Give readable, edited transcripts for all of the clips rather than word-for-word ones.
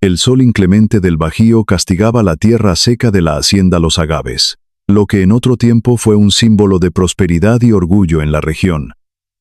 El sol inclemente del Bajío castigaba la tierra seca de la hacienda Los Agaves, lo que en otro tiempo fue un símbolo de prosperidad y orgullo en la región.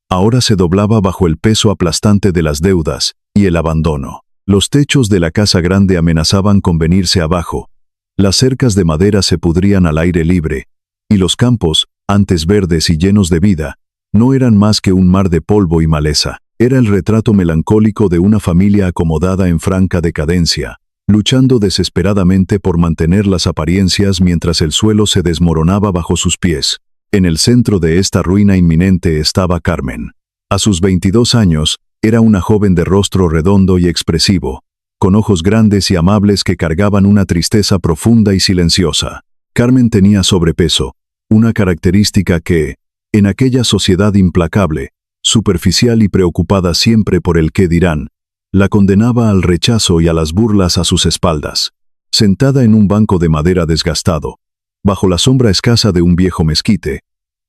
Ahora se doblaba bajo el peso aplastante de las deudas y el abandono. Los techos de la casa grande amenazaban con venirse abajo. Las cercas de madera se pudrían al aire libre, y los campos, antes verdes y llenos de vida, no eran más que un mar de polvo y maleza. Era el retrato melancólico de una familia acomodada en franca decadencia, luchando desesperadamente por mantener las apariencias mientras el suelo se desmoronaba bajo sus pies. En el centro de esta ruina inminente estaba Carmen. A sus 22 años, era una joven de rostro redondo y expresivo, con ojos grandes y amables que cargaban una tristeza profunda y silenciosa. Carmen tenía sobrepeso, una característica que, en aquella sociedad implacable, superficial y preocupada siempre por el qué dirán, la condenaba al rechazo y a las burlas a sus espaldas. Sentada en un banco de madera desgastado, bajo la sombra escasa de un viejo mezquite,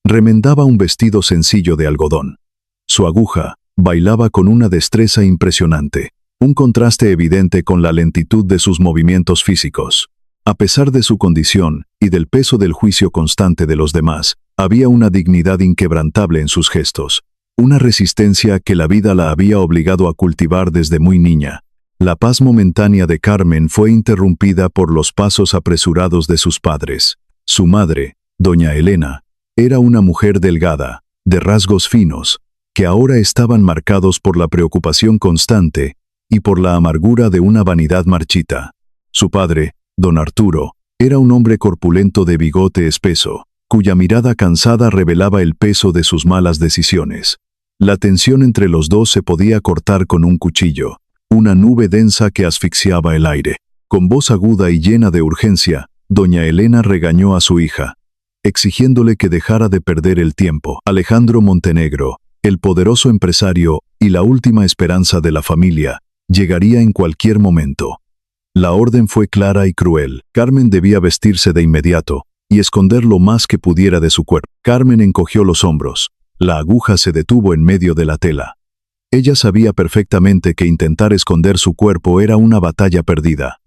remendaba un vestido sencillo de algodón. Su aguja bailaba con una destreza impresionante, un contraste evidente con la lentitud de sus movimientos físicos. A pesar de su condición y del peso del juicio constante de los demás, había una dignidad inquebrantable en sus gestos, una resistencia que la vida la había obligado a cultivar desde muy niña. La paz momentánea de Carmen fue interrumpida por los pasos apresurados de sus padres. Su madre, doña Elena, era una mujer delgada, de rasgos finos, que ahora estaban marcados por la preocupación constante y por la amargura de una vanidad marchita. Su padre, don Arturo, era un hombre corpulento de bigote espeso, cuya mirada cansada revelaba el peso de sus malas decisiones. La tensión entre los dos se podía cortar con un cuchillo, una nube densa que asfixiaba el aire. Con voz aguda y llena de urgencia, doña Elena regañó a su hija, exigiéndole que dejara de perder el tiempo. Alejandro Montenegro, el poderoso empresario y la última esperanza de la familia, llegaría en cualquier momento. La orden fue clara y cruel. Carmen debía vestirse de inmediato y esconder lo más que pudiera de su cuerpo. Carmen encogió los hombros. La aguja se detuvo en medio de la tela. Ella sabía perfectamente que intentar esconder su cuerpo era una batalla perdida.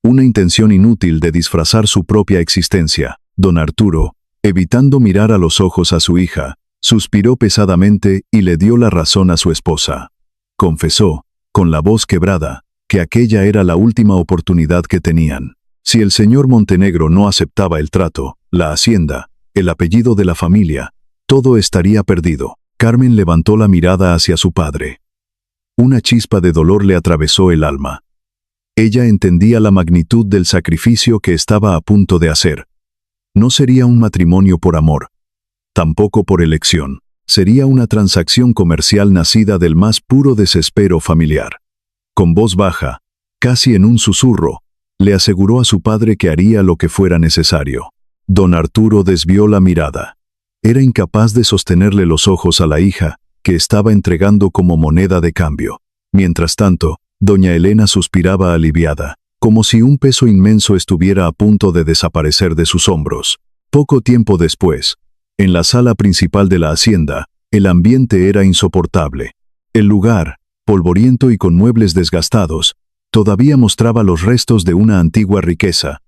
Una intención inútil de disfrazar su propia existencia. Don Arturo, evitando mirar a los ojos a su hija, suspiró pesadamente y le dio la razón a su esposa. Confesó, con la voz quebrada, que aquella era la última oportunidad que tenían. Si el señor Montenegro no aceptaba el trato, la hacienda, el apellido de la familia, todo estaría perdido. Carmen levantó la mirada hacia su padre. Una chispa de dolor le atravesó el alma. Ella entendía la magnitud del sacrificio que estaba a punto de hacer. No sería un matrimonio por amor, tampoco por elección. Sería una transacción comercial nacida del más puro desespero familiar. Con voz baja, casi en un susurro, le aseguró a su padre que haría lo que fuera necesario. Don Arturo desvió la mirada. Era incapaz de sostenerle los ojos a la hija, que estaba entregando como moneda de cambio. Mientras tanto, doña Elena suspiraba aliviada, como si un peso inmenso estuviera a punto de desaparecer de sus hombros. Poco tiempo después, en la sala principal de la hacienda, el ambiente era insoportable. El lugar, polvoriento y con muebles desgastados, todavía mostraba los restos de una antigua riqueza,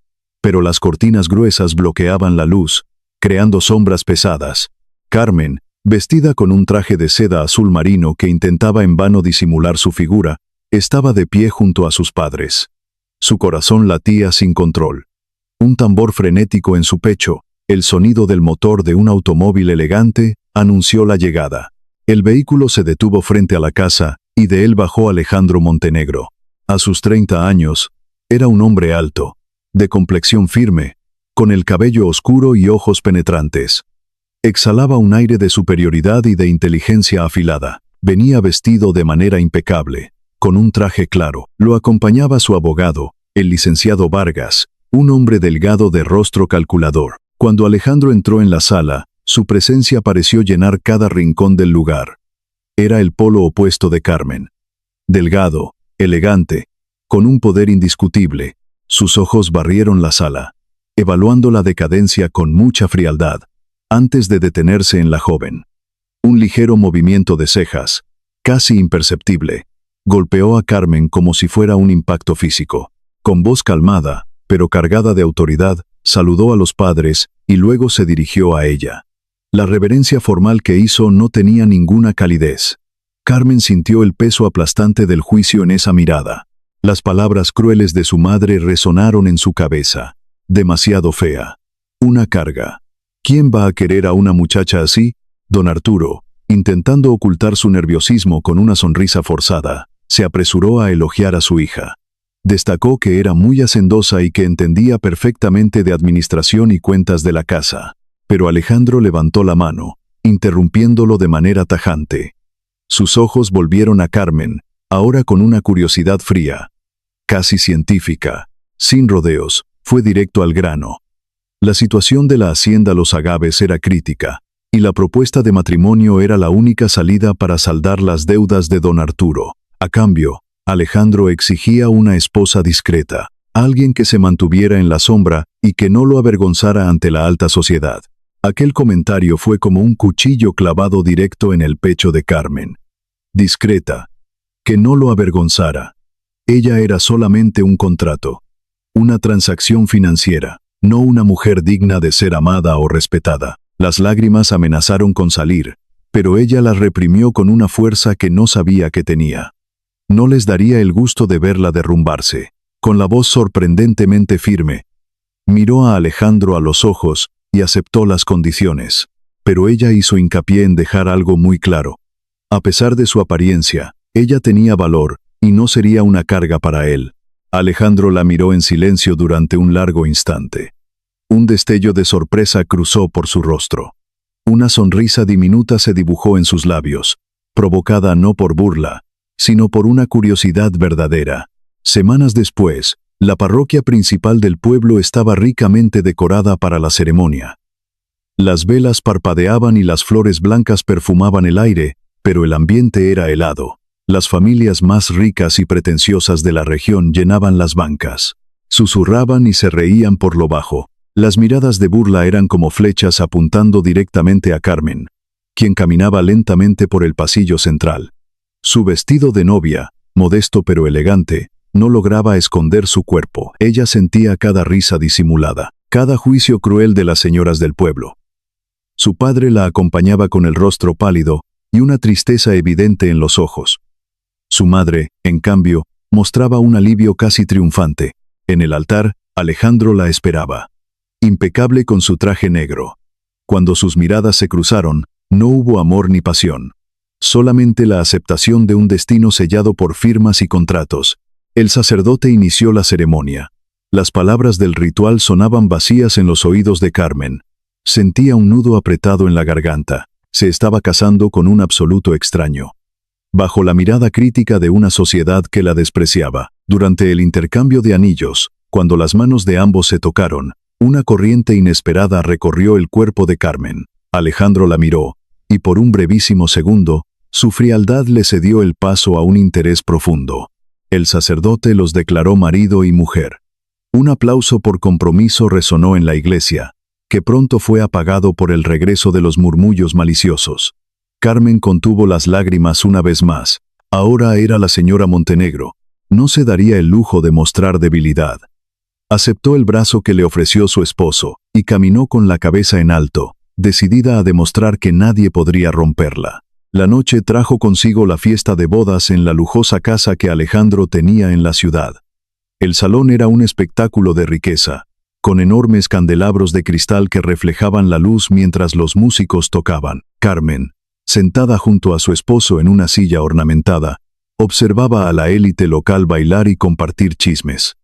pero las cortinas gruesas bloqueaban la luz, creando sombras pesadas. Carmen, vestida con un traje de seda azul marino que intentaba en vano disimular su figura, estaba de pie junto a sus padres. Su corazón latía sin control. Un tambor frenético en su pecho, el sonido del motor de un automóvil elegante, anunció la llegada. El vehículo se detuvo frente a la casa, y de él bajó Alejandro Montenegro. A sus 30 años, era un hombre alto, de complexión firme, con el cabello oscuro y ojos penetrantes. Exhalaba un aire de superioridad y de inteligencia afilada. Venía vestido de manera impecable, con un traje claro. Lo acompañaba su abogado, el licenciado Vargas, un hombre delgado de rostro calculador. Cuando Alejandro entró en la sala, su presencia pareció llenar cada rincón del lugar. Era el polo opuesto de Carmen. Delgado, elegante, con un poder indiscutible, sus ojos barrieron la sala, evaluando la decadencia con mucha frialdad, antes de detenerse en la joven. Un ligero movimiento de cejas, casi imperceptible, Golpeó a Carmen como si fuera un impacto físico. Con voz calmada, pero cargada de autoridad, saludó a los padres y luego se dirigió a ella. La reverencia formal que hizo no tenía ninguna calidez. Carmen sintió el peso aplastante del juicio en esa mirada. Las palabras crueles de su madre resonaron en su cabeza. Demasiado fea. Una carga. ¿Quién va a querer a una muchacha así? Don Arturo, intentando ocultar su nerviosismo con una sonrisa forzada, se apresuró a elogiar a su hija. Destacó que era muy hacendosa y que entendía perfectamente de administración y cuentas de la casa. Pero Alejandro levantó la mano, interrumpiéndolo de manera tajante. Sus ojos volvieron a Carmen, ahora con una curiosidad fría, casi científica, sin rodeos, fue directo al grano. La situación de la hacienda Los Agaves era crítica, y la propuesta de matrimonio era la única salida para saldar las deudas de don Arturo. A cambio, Alejandro exigía una esposa discreta, alguien que se mantuviera en la sombra y que no lo avergonzara ante la alta sociedad. Aquel comentario fue como un cuchillo clavado directo en el pecho de Carmen. Discreta. Que no lo avergonzara. Ella era solamente un contrato. Una transacción financiera, no una mujer digna de ser amada o respetada. Las lágrimas amenazaron con salir, pero ella las reprimió con una fuerza que no sabía que tenía. No les daría el gusto de verla derrumbarse. Con la voz sorprendentemente firme, miró a Alejandro a los ojos y aceptó las condiciones. Pero ella hizo hincapié en dejar algo muy claro. A pesar de su apariencia, ella tenía valor y no sería una carga para él. Alejandro la miró en silencio durante un largo instante. Un destello de sorpresa cruzó por su rostro. Una sonrisa diminuta se dibujó en sus labios, provocada no por burla, sino por una curiosidad verdadera. Semanas después, la parroquia principal del pueblo estaba ricamente decorada para la ceremonia. Las velas parpadeaban y las flores blancas perfumaban el aire, pero el ambiente era helado. Las familias más ricas y pretenciosas de la región llenaban las bancas. Susurraban y se reían por lo bajo. Las miradas de burla eran como flechas apuntando directamente a Carmen, quien caminaba lentamente por el pasillo central. Su vestido de novia, modesto pero elegante, no lograba esconder su cuerpo. Ella sentía cada risa disimulada, cada juicio cruel de las señoras del pueblo. Su padre la acompañaba con el rostro pálido y una tristeza evidente en los ojos. Su madre, en cambio, mostraba un alivio casi triunfante. En el altar, Alejandro la esperaba, impecable con su traje negro. Cuando sus miradas se cruzaron, no hubo amor ni pasión. Solamente la aceptación de un destino sellado por firmas y contratos. El sacerdote inició la ceremonia. Las palabras del ritual sonaban vacías en los oídos de Carmen. Sentía un nudo apretado en la garganta. Se estaba casando con un absoluto extraño. Bajo la mirada crítica de una sociedad que la despreciaba, durante el intercambio de anillos, cuando las manos de ambos se tocaron, una corriente inesperada recorrió el cuerpo de Carmen. Alejandro la miró, y por un brevísimo segundo, su frialdad le cedió el paso a un interés profundo. El sacerdote los declaró marido y mujer. Un aplauso por compromiso resonó en la iglesia, que pronto fue apagado por el regreso de los murmullos maliciosos. Carmen contuvo las lágrimas una vez más. Ahora era la señora Montenegro. No se daría el lujo de mostrar debilidad. Aceptó el brazo que le ofreció su esposo, y caminó con la cabeza en alto, decidida a demostrar que nadie podría romperla. La noche trajo consigo la fiesta de bodas en la lujosa casa que Alejandro tenía en la ciudad. El salón era un espectáculo de riqueza, con enormes candelabros de cristal que reflejaban la luz mientras los músicos tocaban. Carmen, sentada junto a su esposo en una silla ornamentada, observaba a la élite local bailar y compartir chismes.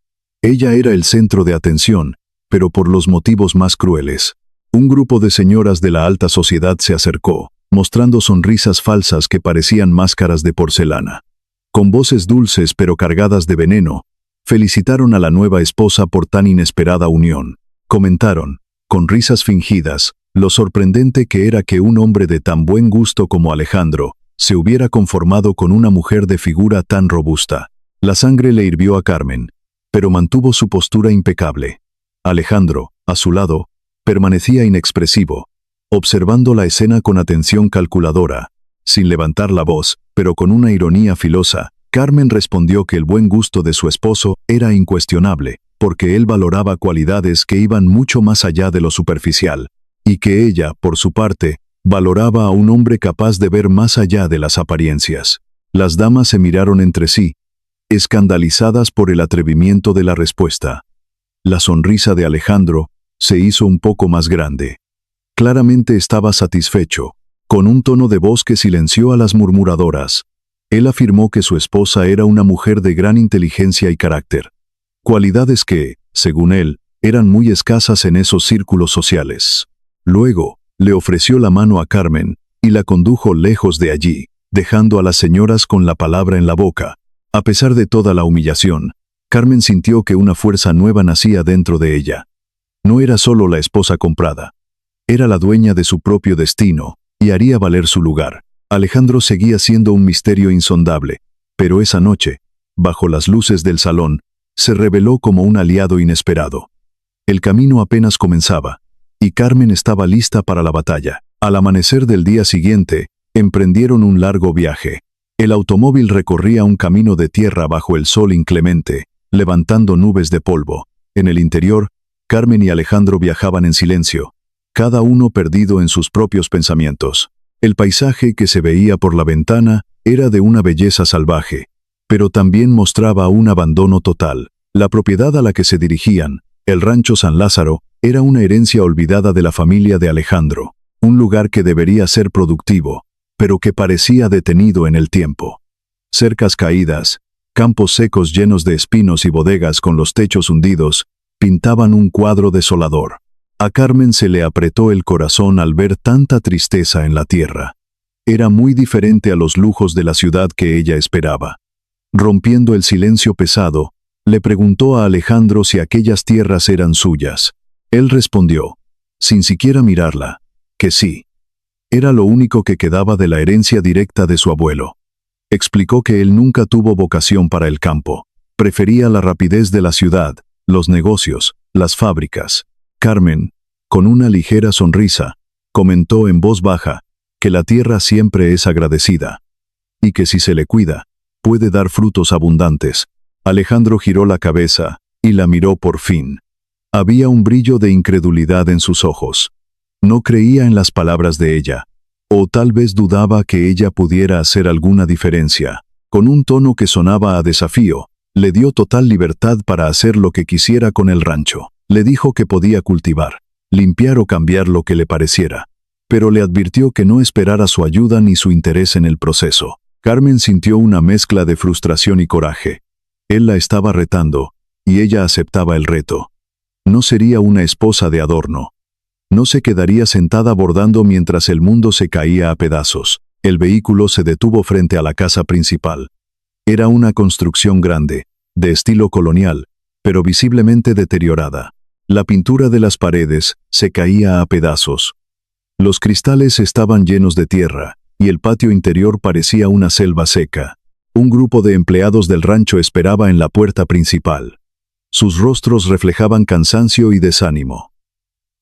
Ella era el centro de atención, pero por los motivos más crueles. Un grupo de señoras de la alta sociedad se acercó, mostrando sonrisas falsas que parecían máscaras de porcelana. Con voces dulces pero cargadas de veneno, felicitaron a la nueva esposa por tan inesperada unión. Comentaron, con risas fingidas, lo sorprendente que era que un hombre de tan buen gusto como Alejandro se hubiera conformado con una mujer de figura tan robusta. La sangre le hirvió a Carmen, pero mantuvo su postura impecable. Alejandro, a su lado, permanecía inexpresivo, observando la escena con atención calculadora, sin levantar la voz, pero con una ironía filosa. Carmen respondió que el buen gusto de su esposo era incuestionable, porque él valoraba cualidades que iban mucho más allá de lo superficial, y que ella, por su parte, valoraba a un hombre capaz de ver más allá de las apariencias. Las damas se miraron entre sí, escandalizadas por el atrevimiento de la respuesta. La sonrisa de Alejandro se hizo un poco más grande. Claramente estaba satisfecho, con un tono de voz que silenció a las murmuradoras. Él afirmó que su esposa era una mujer de gran inteligencia y carácter, cualidades que, según él, eran muy escasas en esos círculos sociales. Luego, le ofreció la mano a Carmen y la condujo lejos de allí, dejando a las señoras con la palabra en la boca. A pesar de toda la humillación, Carmen sintió que una fuerza nueva nacía dentro de ella. No era solo la esposa comprada. Era la dueña de su propio destino, y haría valer su lugar. Alejandro seguía siendo un misterio insondable, pero esa noche, bajo las luces del salón, se reveló como un aliado inesperado. El camino apenas comenzaba, y Carmen estaba lista para la batalla. Al amanecer del día siguiente, emprendieron un largo viaje. El automóvil recorría un camino de tierra bajo el sol inclemente, levantando nubes de polvo. En el interior, Carmen y Alejandro viajaban en silencio, cada uno perdido en sus propios pensamientos. El paisaje que se veía por la ventana era de una belleza salvaje, pero también mostraba un abandono total. La propiedad a la que se dirigían, el rancho San Lázaro, era una herencia olvidada de la familia de Alejandro, un lugar que debería ser productivo, pero que parecía detenido en el tiempo. Cercas caídas, campos secos llenos de espinos y bodegas con los techos hundidos, pintaban un cuadro desolador. A Carmen se le apretó el corazón al ver tanta tristeza en la tierra. Era muy diferente a los lujos de la ciudad que ella esperaba. Rompiendo el silencio pesado, le preguntó a Alejandro si aquellas tierras eran suyas. Él respondió, sin siquiera mirarla, que sí. Era lo único que quedaba de la herencia directa de su abuelo. Explicó que él nunca tuvo vocación para el campo. Prefería la rapidez de la ciudad, los negocios, las fábricas. Carmen, con una ligera sonrisa, comentó en voz baja que la tierra siempre es agradecida, y que si se le cuida, puede dar frutos abundantes. Alejandro giró la cabeza y la miró por fin. Había un brillo de incredulidad en sus ojos. No creía en las palabras de ella, o tal vez dudaba que ella pudiera hacer alguna diferencia. Con un tono que sonaba a desafío, le dio total libertad para hacer lo que quisiera con el rancho. Le dijo que podía cultivar, limpiar o cambiar lo que le pareciera, pero le advirtió que no esperara su ayuda ni su interés en el proceso. Carmen sintió una mezcla de frustración y coraje. Él la estaba retando, y ella aceptaba el reto. No sería una esposa de adorno. No se quedaría sentada bordando mientras el mundo se caía a pedazos. El vehículo se detuvo frente a la casa principal. Era una construcción grande, de estilo colonial, pero visiblemente deteriorada. La pintura de las paredes se caía a pedazos. Los cristales estaban llenos de tierra, y el patio interior parecía una selva seca. Un grupo de empleados del rancho esperaba en la puerta principal. Sus rostros reflejaban cansancio y desánimo.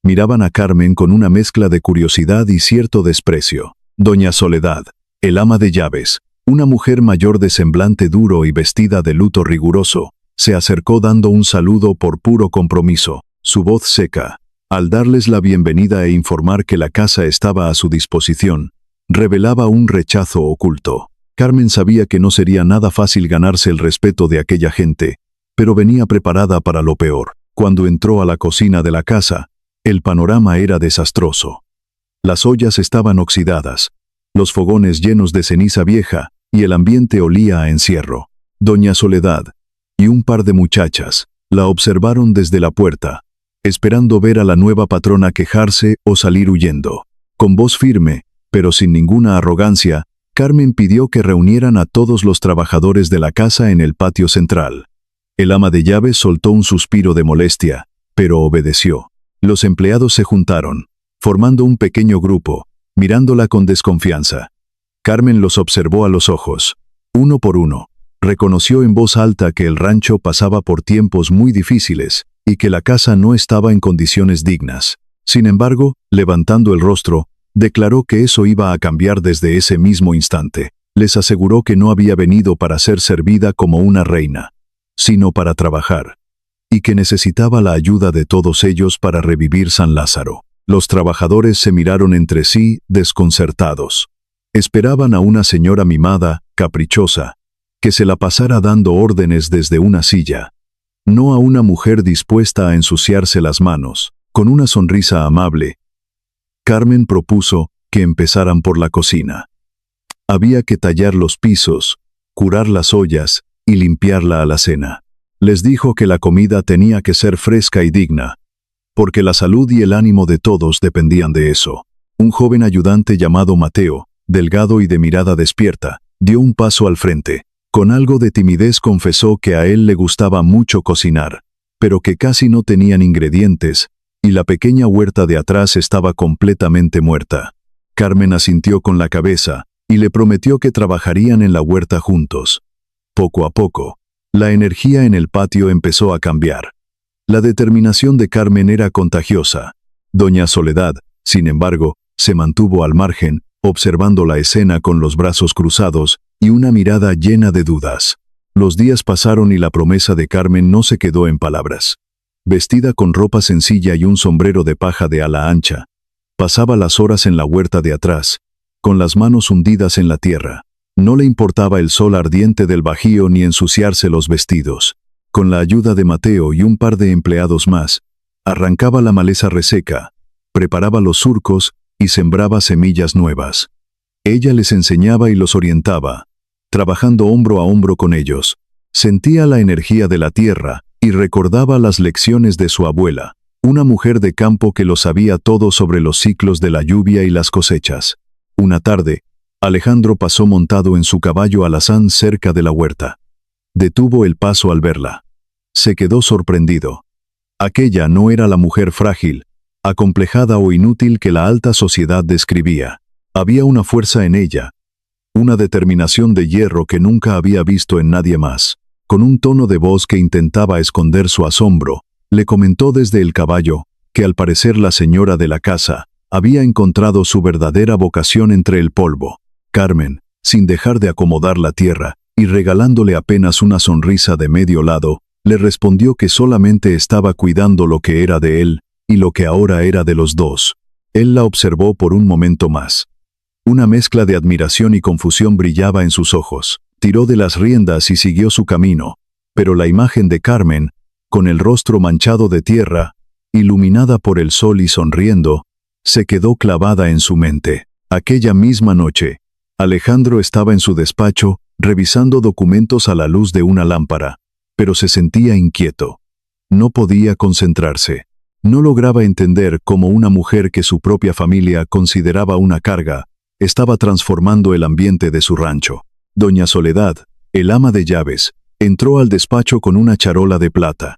Miraban a Carmen con una mezcla de curiosidad y cierto desprecio. Doña Soledad, el ama de llaves, una mujer mayor de semblante duro y vestida de luto riguroso, se acercó dando un saludo por puro compromiso. Su voz seca, al darles la bienvenida e informar que la casa estaba a su disposición, revelaba un rechazo oculto. Carmen sabía que no sería nada fácil ganarse el respeto de aquella gente, pero venía preparada para lo peor. Cuando entró a la cocina de la casa, el panorama era desastroso. Las ollas estaban oxidadas, los fogones llenos de ceniza vieja, y el ambiente olía a encierro. Doña Soledad y un par de muchachas la observaron desde la puerta, esperando ver a la nueva patrona quejarse o salir huyendo. Con voz firme, pero sin ninguna arrogancia, Carmen pidió que reunieran a todos los trabajadores de la casa en el patio central. El ama de llaves soltó un suspiro de molestia, pero obedeció. Los empleados se juntaron, formando un pequeño grupo, mirándola con desconfianza. Carmen los observó a los ojos, uno por uno. Reconoció en voz alta que el rancho pasaba por tiempos muy difíciles y que la casa no estaba en condiciones dignas. Sin embargo, levantando el rostro, declaró que eso iba a cambiar desde ese mismo instante. Les aseguró que no había venido para ser servida como una reina, sino para trabajar, y que necesitaba la ayuda de todos ellos para revivir San Lázaro. Los trabajadores se miraron entre sí, desconcertados. Esperaban a una señora mimada, caprichosa, que se la pasara dando órdenes desde una silla, no a una mujer dispuesta a ensuciarse las manos. Con una sonrisa amable, Carmen propuso que empezaran por la cocina. Había que tallar los pisos, curar las ollas y limpiar la alacena. Les dijo que la comida tenía que ser fresca y digna, porque la salud y el ánimo de todos dependían de eso. Un joven ayudante llamado Mateo, delgado y de mirada despierta, dio un paso al frente. Con algo de timidez confesó que a él le gustaba mucho cocinar, pero que casi no tenían ingredientes, y la pequeña huerta de atrás estaba completamente muerta. Carmen asintió con la cabeza, y le prometió que trabajarían en la huerta juntos. Poco a poco, la energía en el patio empezó a cambiar. La determinación de Carmen era contagiosa. Doña Soledad, sin embargo, se mantuvo al margen, observando la escena con los brazos cruzados y una mirada llena de dudas. Los días pasaron y la promesa de Carmen no se quedó en palabras. Vestida con ropa sencilla y un sombrero de paja de ala ancha, pasaba las horas en la huerta de atrás, con las manos hundidas en la tierra. No le importaba el sol ardiente del Bajío ni ensuciarse los vestidos. Con la ayuda de Mateo y un par de empleados más, arrancaba la maleza reseca, preparaba los surcos y sembraba semillas nuevas. Ella les enseñaba y los orientaba, trabajando hombro a hombro con ellos. Sentía la energía de la tierra y recordaba las lecciones de su abuela, una mujer de campo que lo sabía todo sobre los ciclos de la lluvia y las cosechas. Una tarde, Alejandro pasó montado en su caballo alazán cerca de la huerta. Detuvo el paso al verla. Se quedó sorprendido. Aquella no era la mujer frágil, acomplejada o inútil que la alta sociedad describía. Había una fuerza en ella, una determinación de hierro que nunca había visto en nadie más. Con un tono de voz que intentaba esconder su asombro, le comentó desde el caballo que al parecer la señora de la casa había encontrado su verdadera vocación entre el polvo. Carmen, sin dejar de acomodar la tierra y regalándole apenas una sonrisa de medio lado, le respondió que solamente estaba cuidando lo que era de él y lo que ahora era de los dos. Él la observó por un momento más. Una mezcla de admiración y confusión brillaba en sus ojos. Tiró de las riendas y siguió su camino, pero la imagen de Carmen, con el rostro manchado de tierra, iluminada por el sol y sonriendo, se quedó clavada en su mente. Aquella misma noche, Alejandro estaba en su despacho, revisando documentos a la luz de una lámpara, pero se sentía inquieto. No podía concentrarse. No lograba entender cómo una mujer que su propia familia consideraba una carga, estaba transformando el ambiente de su rancho. Doña Soledad, el ama de llaves, entró al despacho con una charola de plata.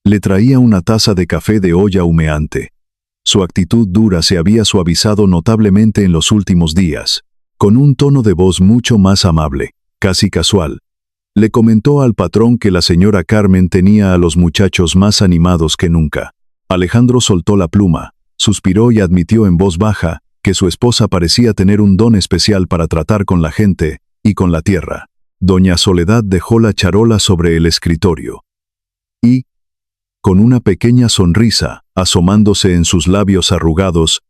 Le traía una taza de café de olla humeante. Su actitud dura se había suavizado notablemente en los últimos días. Con un tono de voz mucho más amable, casi casual, le comentó al patrón que la señora Carmen tenía a los muchachos más animados que nunca. Alejandro soltó la pluma, suspiró y admitió en voz baja que su esposa parecía tener un don especial para tratar con la gente y con la tierra. Doña Soledad dejó la charola sobre el escritorio y, con una pequeña sonrisa asomándose en sus labios arrugados,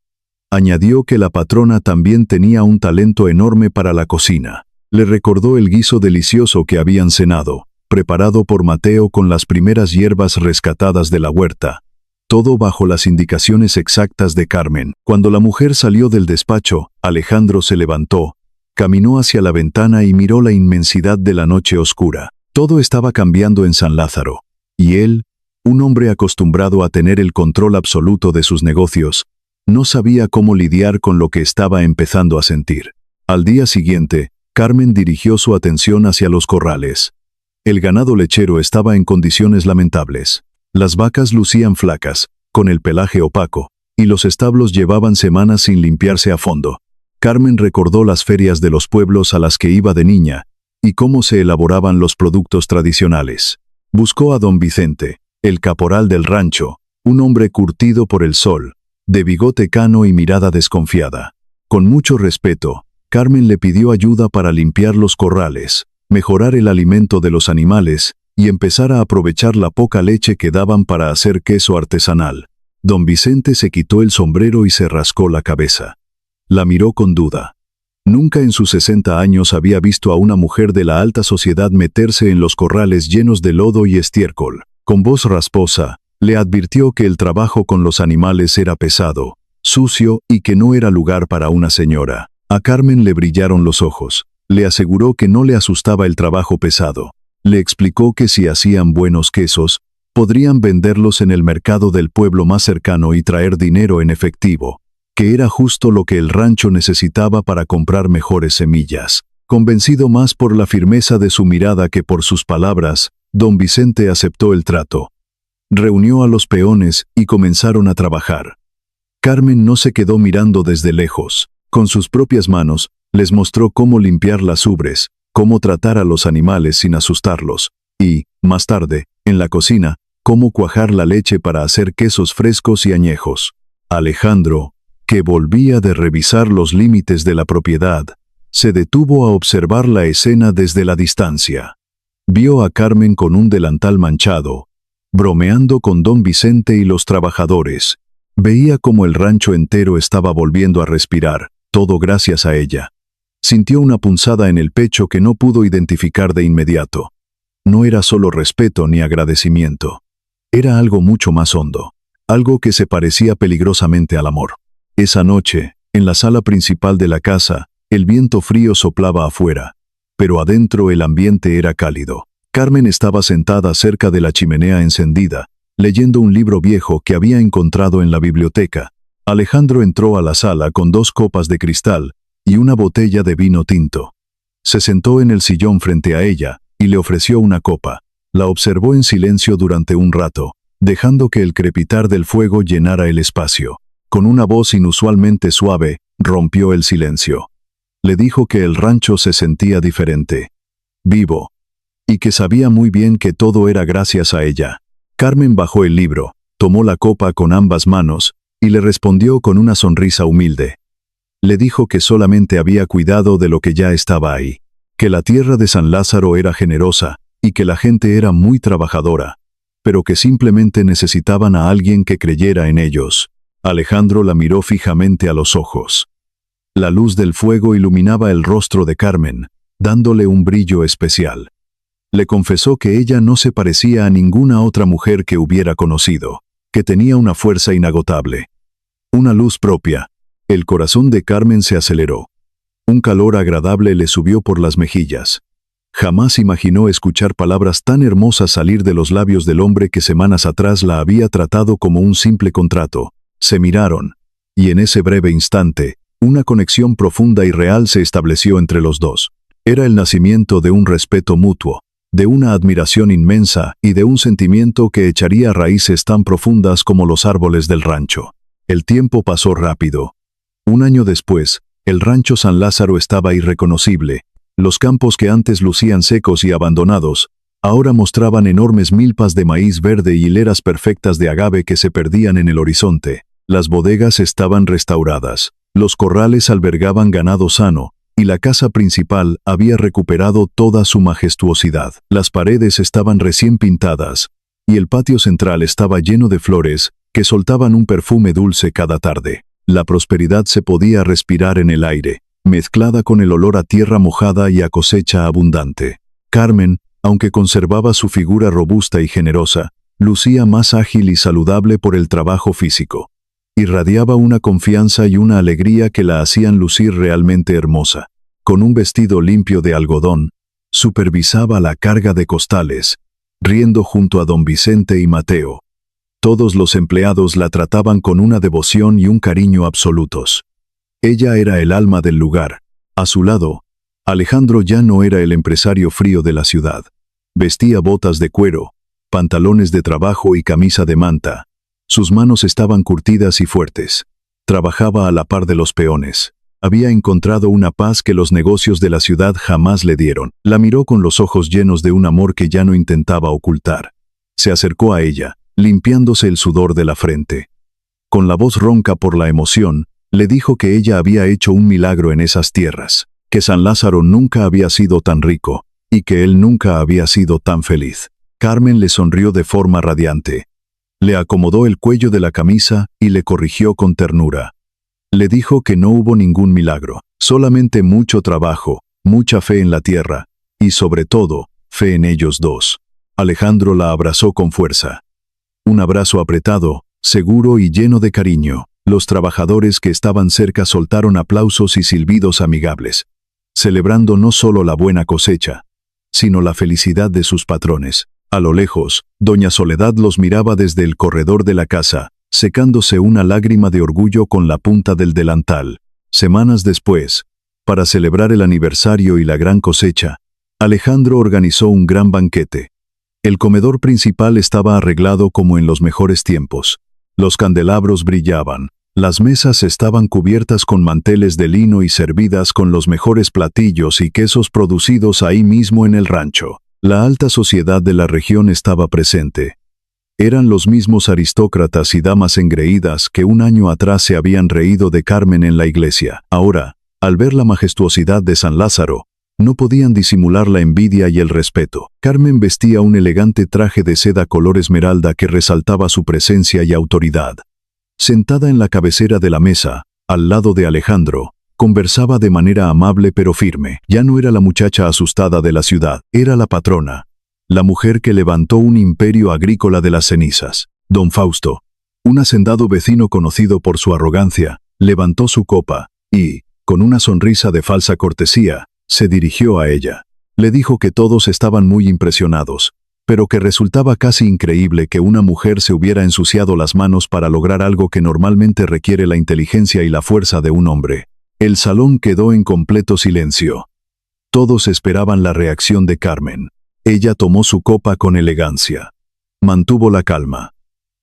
añadió que la patrona también tenía un talento enorme para la cocina. Le recordó el guiso delicioso que habían cenado, preparado por Mateo con las primeras hierbas rescatadas de la huerta, todo bajo las indicaciones exactas de Carmen. Cuando la mujer salió del despacho, Alejandro se levantó, caminó hacia la ventana y miró la inmensidad de la noche oscura. Todo estaba cambiando en San Lázaro, y él, un hombre acostumbrado a tener el control absoluto de sus negocios, no sabía cómo lidiar con lo que estaba empezando a sentir. Al día siguiente, Carmen dirigió su atención hacia los corrales. El ganado lechero estaba en condiciones lamentables. Las vacas lucían flacas, con el pelaje opaco, y los establos llevaban semanas sin limpiarse a fondo. Carmen recordó las ferias de los pueblos a las que iba de niña, y cómo se elaboraban los productos tradicionales. Buscó a don Vicente, el caporal del rancho, un hombre curtido por el sol, de bigote cano y mirada desconfiada. Con mucho respeto, Carmen le pidió ayuda para limpiar los corrales, mejorar el alimento de los animales y empezar a aprovechar la poca leche que daban para hacer queso artesanal. Don Vicente se quitó el sombrero y se rascó la cabeza. La miró con duda. Nunca en sus 60 años había visto a una mujer de la alta sociedad meterse en los corrales llenos de lodo y estiércol. Con voz rasposa, le advirtió que el trabajo con los animales era pesado, sucio y que no era lugar para una señora. A Carmen le brillaron los ojos. Le aseguró que no le asustaba el trabajo pesado. Le explicó que si hacían buenos quesos, podrían venderlos en el mercado del pueblo más cercano y traer dinero en efectivo, que era justo lo que el rancho necesitaba para comprar mejores semillas. Convencido más por la firmeza de su mirada que por sus palabras, don Vicente aceptó el trato. Reunió a los peones y comenzaron a trabajar. Carmen no se quedó mirando desde lejos. Con sus propias manos, les mostró cómo limpiar las ubres, cómo tratar a los animales sin asustarlos, y, más tarde, en la cocina, cómo cuajar la leche para hacer quesos frescos y añejos. Alejandro, que volvía de revisar los límites de la propiedad, se detuvo a observar la escena desde la distancia. Vio a Carmen con un delantal manchado, bromeando con don Vicente y los trabajadores. Veía cómo el rancho entero estaba volviendo a respirar, todo gracias a ella. Sintió una punzada en el pecho que no pudo identificar de inmediato. No era solo respeto ni agradecimiento. Era algo mucho más hondo, algo que se parecía peligrosamente al amor. Esa noche, en la sala principal de la casa, el viento frío soplaba afuera, pero adentro el ambiente era cálido. Carmen estaba sentada cerca de la chimenea encendida, leyendo un libro viejo que había encontrado en la biblioteca. Alejandro entró a la sala con 2 copas de cristal y una botella de vino tinto. Se sentó en el sillón frente a ella y le ofreció una copa. La observó en silencio durante un rato, dejando que el crepitar del fuego llenara el espacio. Con una voz inusualmente suave, rompió el silencio. Le dijo que el rancho se sentía diferente, vivo, y que sabía muy bien que todo era gracias a ella. Carmen bajó el libro, tomó la copa con ambas manos y le respondió con una sonrisa humilde. Le dijo que solamente había cuidado de lo que ya estaba ahí, que la tierra de San Lázaro era generosa y que la gente era muy trabajadora, pero que simplemente necesitaban a alguien que creyera en ellos. Alejandro la miró fijamente a los ojos. La luz del fuego iluminaba el rostro de Carmen, dándole un brillo especial. Le confesó que ella no se parecía a ninguna otra mujer que hubiera conocido, que tenía una fuerza inagotable, una luz propia. El corazón de Carmen se aceleró. Un calor agradable le subió por las mejillas. Jamás imaginó escuchar palabras tan hermosas salir de los labios del hombre que semanas atrás la había tratado como un simple contrato. Se miraron, y en ese breve instante, una conexión profunda y real se estableció entre los dos. Era el nacimiento de un respeto mutuo, de una admiración inmensa y de un sentimiento que echaría raíces tan profundas como los árboles del rancho. El tiempo pasó rápido. Un año después, el rancho San Lázaro estaba irreconocible. Los campos que antes lucían secos y abandonados, ahora mostraban enormes milpas de maíz verde y hileras perfectas de agave que se perdían en el horizonte. Las bodegas estaban restauradas, los corrales albergaban ganado sano, y la casa principal había recuperado toda su majestuosidad. Las paredes estaban recién pintadas, y el patio central estaba lleno de flores que soltaban un perfume dulce cada tarde. La prosperidad se podía respirar en el aire, mezclada con el olor a tierra mojada y a cosecha abundante. Carmen, aunque conservaba su figura robusta y generosa, lucía más ágil y saludable por el trabajo físico. Irradiaba una confianza y una alegría que la hacían lucir realmente hermosa. Con un vestido limpio de algodón, supervisaba la carga de costales, riendo junto a don Vicente y Mateo. Todos los empleados la trataban con una devoción y un cariño absolutos. Ella era el alma del lugar. A su lado, Alejandro ya no era el empresario frío de la ciudad. Vestía botas de cuero, pantalones de trabajo y camisa de manta. Sus manos estaban curtidas y fuertes. Trabajaba a la par de los peones. Había encontrado una paz que los negocios de la ciudad jamás le dieron. La miró con los ojos llenos de un amor que ya no intentaba ocultar. Se acercó a ella, limpiándose el sudor de la frente. Con la voz ronca por la emoción, Le dijo que ella había hecho un milagro en esas tierras, que San Lázaro nunca había sido tan rico, y que él nunca había sido tan feliz. Carmen le sonrió de forma radiante. Le acomodó el cuello de la camisa y le corrigió con ternura. Le dijo que no hubo ningún milagro, solamente mucho trabajo, mucha fe en la tierra, y sobre todo, fe en ellos dos. Alejandro la abrazó con fuerza. Un abrazo apretado, seguro y lleno de cariño. Los trabajadores que estaban cerca soltaron aplausos y silbidos amigables, celebrando no solo la buena cosecha, sino la felicidad de sus patrones. A lo lejos, doña Soledad los miraba desde el corredor de la casa, secándose una lágrima de orgullo con la punta del delantal. Semanas después, para celebrar el aniversario y la gran cosecha, Alejandro organizó un gran banquete. El comedor principal estaba arreglado como en los mejores tiempos. Los candelabros brillaban, las mesas estaban cubiertas con manteles de lino y servidas con los mejores platillos y quesos producidos ahí mismo en el rancho. La alta sociedad de la región estaba presente. Eran los mismos aristócratas y damas engreídas que un año atrás se habían reído de Carmen en la iglesia. Ahora, al ver la majestuosidad de San Lázaro, no podían disimular la envidia y el respeto. Carmen vestía un elegante traje de seda color esmeralda que resaltaba su presencia y autoridad. Sentada en la cabecera de la mesa, al lado de Alejandro, conversaba de manera amable pero firme. Ya no era la muchacha asustada de la ciudad, era la patrona, la mujer que levantó un imperio agrícola de las cenizas. Don Fausto, un hacendado vecino conocido por su arrogancia, levantó su copa y, con una sonrisa de falsa cortesía, se dirigió a ella. Le dijo que todos estaban muy impresionados, pero que resultaba casi increíble que una mujer se hubiera ensuciado las manos para lograr algo que normalmente requiere la inteligencia y la fuerza de un hombre. El salón quedó en completo silencio. Todos esperaban la reacción de Carmen. Ella tomó su copa con elegancia. Mantuvo la calma.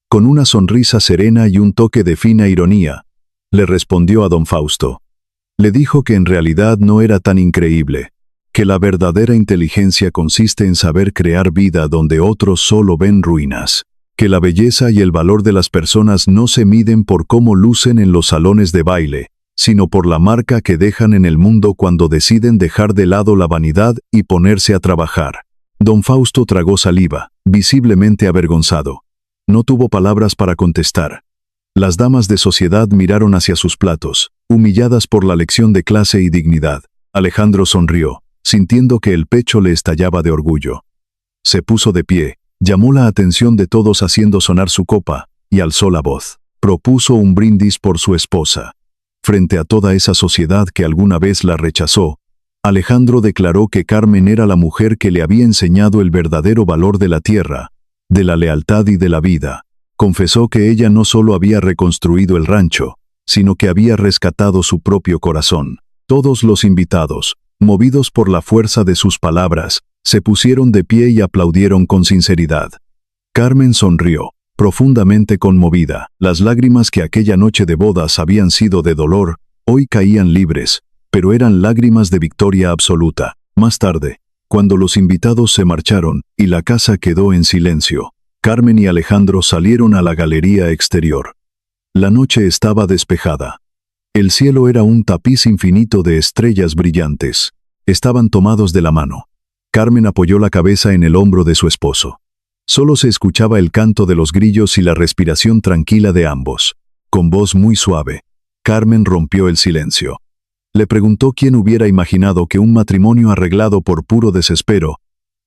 Con una sonrisa serena y un toque de fina ironía, le respondió a don Fausto. Le dijo que en realidad no era tan increíble, que la verdadera inteligencia consiste en saber crear vida donde otros solo ven ruinas, que la belleza y el valor de las personas no se miden por cómo lucen en los salones de baile, sino por la marca que dejan en el mundo cuando deciden dejar de lado la vanidad y ponerse a trabajar. Don Fausto tragó saliva, visiblemente avergonzado. No tuvo palabras para contestar. Las damas de sociedad miraron hacia sus platos, humilladas por la lección de clase y dignidad. Alejandro sonrió, sintiendo que el pecho le estallaba de orgullo. Se puso de pie, llamó la atención de todos haciendo sonar su copa, y alzó la voz. Propuso un brindis por su esposa. Frente a toda esa sociedad que alguna vez la rechazó, Alejandro declaró que Carmen era la mujer que le había enseñado el verdadero valor de la tierra, de la lealtad y de la vida. Confesó que ella no solo había reconstruido el rancho, sino que había rescatado su propio corazón. Todos los invitados, movidos por la fuerza de sus palabras, se pusieron de pie y aplaudieron con sinceridad. Carmen sonrió, profundamente conmovida. Las lágrimas que aquella noche de bodas habían sido de dolor, hoy caían libres, pero eran lágrimas de victoria absoluta. Más tarde, cuando los invitados se marcharon y la casa quedó en silencio, Carmen y Alejandro salieron a la galería exterior. La noche estaba despejada. El cielo era un tapiz infinito de estrellas brillantes. Estaban tomados de la mano. Carmen apoyó la cabeza en el hombro de su esposo. Solo se escuchaba el canto de los grillos y la respiración tranquila de ambos. Con voz muy suave, Carmen rompió el silencio. Le preguntó quién hubiera imaginado que un matrimonio arreglado por puro desespero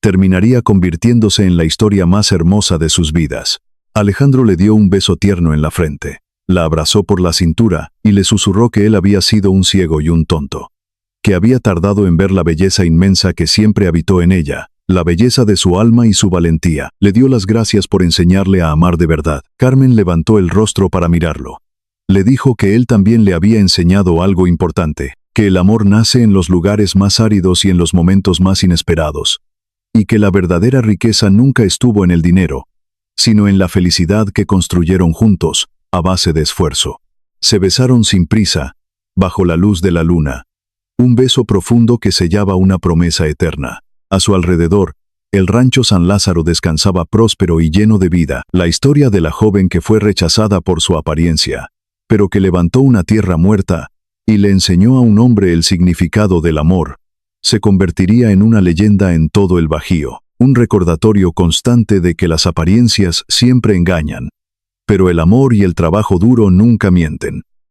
terminaría convirtiéndose en la historia más hermosa de sus vidas. Alejandro le dio un beso tierno en la frente. La abrazó por la cintura y le susurró que él había sido un ciego y un tonto, que había tardado en ver la belleza inmensa que siempre habitó en ella, la belleza de su alma y su valentía. Le dio las gracias por enseñarle a amar de verdad. Carmen levantó el rostro para mirarlo. Le dijo que él también le había enseñado algo importante, que el amor nace en los lugares más áridos y en los momentos más inesperados, y que la verdadera riqueza nunca estuvo en el dinero, sino en la felicidad que construyeron juntos, a base de esfuerzo. Se besaron sin prisa, bajo la luz de la luna. Un beso profundo que sellaba una promesa eterna. A su alrededor, el rancho San Lázaro descansaba próspero y lleno de vida. La historia de la joven que fue rechazada por su apariencia, pero que levantó una tierra muerta y le enseñó a un hombre el significado del amor, se convertiría en una leyenda en todo el Bajío, un recordatorio constante de que las apariencias siempre engañan, pero el amor y el trabajo duro nunca mienten.